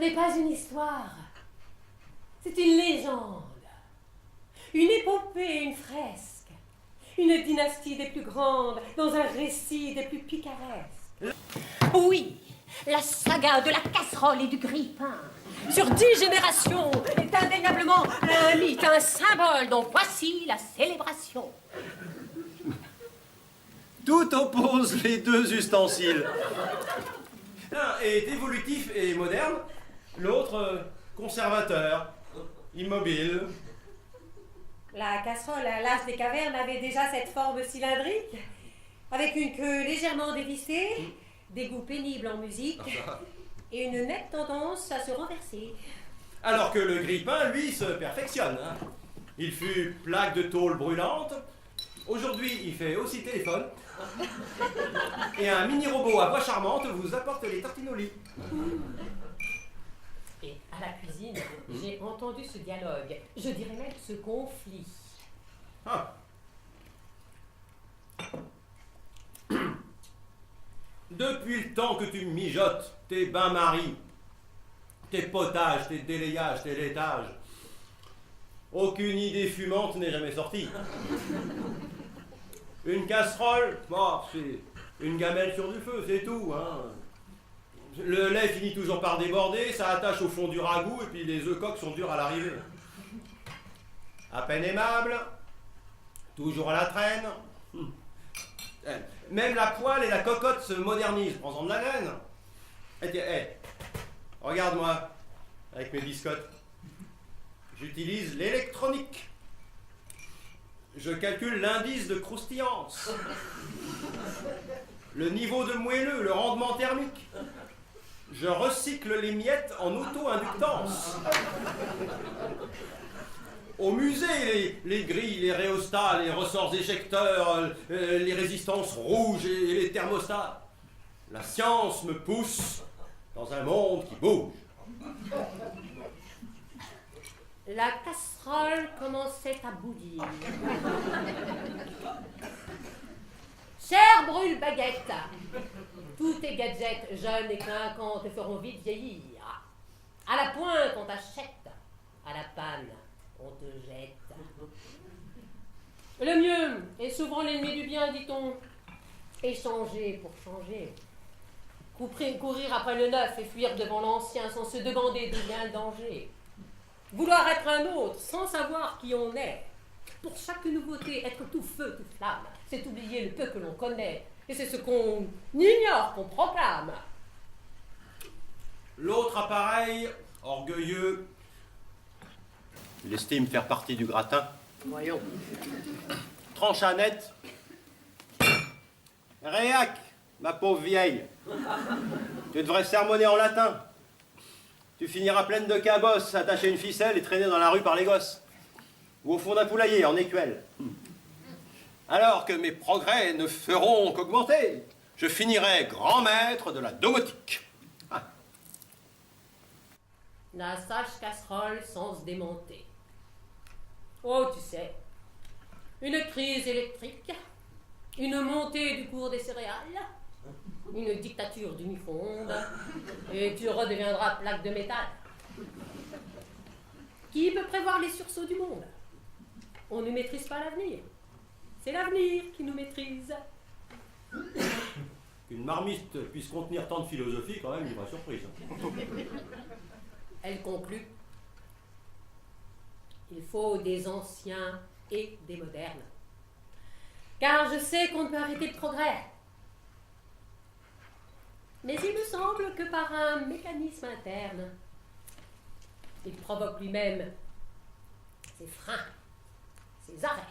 n'est pas une histoire, c'est une légende, une épopée, une fresque, une dynastie des plus grandes dans un récit des plus picaresques. Oui, la saga de la casserole et du grille-pain, sur 10 générations, est indéniablement un mythe, un symbole dont voici la célébration. Tout oppose les deux ustensiles. L'un est évolutif et moderne, l'autre conservateur, immobile. La casserole à l'âge des cavernes avait déjà cette forme cylindrique, avec une queue légèrement dévissée, des goûts pénibles en musique et une nette tendance à se renverser. Alors que le grille-pain, lui, se perfectionne. Il fut plaque de tôle brûlante. Aujourd'hui, il fait aussi téléphone. Et un mini-robot à voix charmante vous apporte les tartines au lit. Et à la cuisine, j'ai entendu ce dialogue, je dirais même ce conflit. Ah. Depuis le temps que tu mijotes tes bains-maries, tes potages, tes délayages, tes laitages, aucune idée fumante n'est jamais sortie. Une casserole, bon, c'est une gamelle sur du feu, c'est tout. Hein. Le lait finit toujours par déborder, ça attache au fond du ragoût et puis les œufs coques sont durs à l'arrivée. À peine aimable, toujours à la traîne. Même la poêle et la cocotte se modernisent, prends-en de la graine. Et tiens, regarde-moi, avec mes biscottes. J'utilise l'électronique. Je calcule l'indice de croustillance, le niveau de moelleux, le rendement thermique. Je recycle les miettes en auto-inductance. Au musée, les grilles, les rhéostats, les ressorts éjecteurs, les résistances rouges et les thermostats. La science me pousse dans un monde qui bouge. La casserole commençait à bouillir. Chère brûle-baguette, tous tes gadgets jeunes et clinquants te feront vite vieillir. À la pointe, on t'achète. À la panne, on te jette. Le mieux est souvent l'ennemi du bien, dit-on. Échanger pour changer. Courir après le neuf et fuir devant l'ancien sans se demander d'où vient le danger. Vouloir être un autre sans savoir qui on est. Pour chaque nouveauté, être tout feu, tout flamme, c'est oublier le peu que l'on connaît. Et c'est ce qu'on ignore qu'on proclame. L'autre appareil, orgueilleux, il estime faire partie du gratin. Voyons. Tranche à net. Réac, ma pauvre vieille. Tu devrais sermonner en latin. Tu finiras pleine de cabosses, attachée à une ficelle et traînée dans la rue par les gosses. Ou au fond d'un poulailler, en écuelle. Alors que mes progrès ne feront qu'augmenter, je finirai grand maître de la domotique. Ah. La sage casserole sans se démonter. Oh, tu sais, une crise électrique, une montée du cours des céréales, une dictature du micro-ondes, et tu redeviendras plaque de métal. Qui peut prévoir les sursauts du monde? On ne maîtrise pas l'avenir. C'est l'avenir qui nous maîtrise. Qu'une marmite puisse contenir tant de philosophie, quand même, une vraie surprise. Elle conclut. Il faut des anciens et des modernes. Car je sais qu'on ne peut arrêter le progrès. Mais il me semble que par un mécanisme interne, il provoque lui-même ses freins, ses arrêts.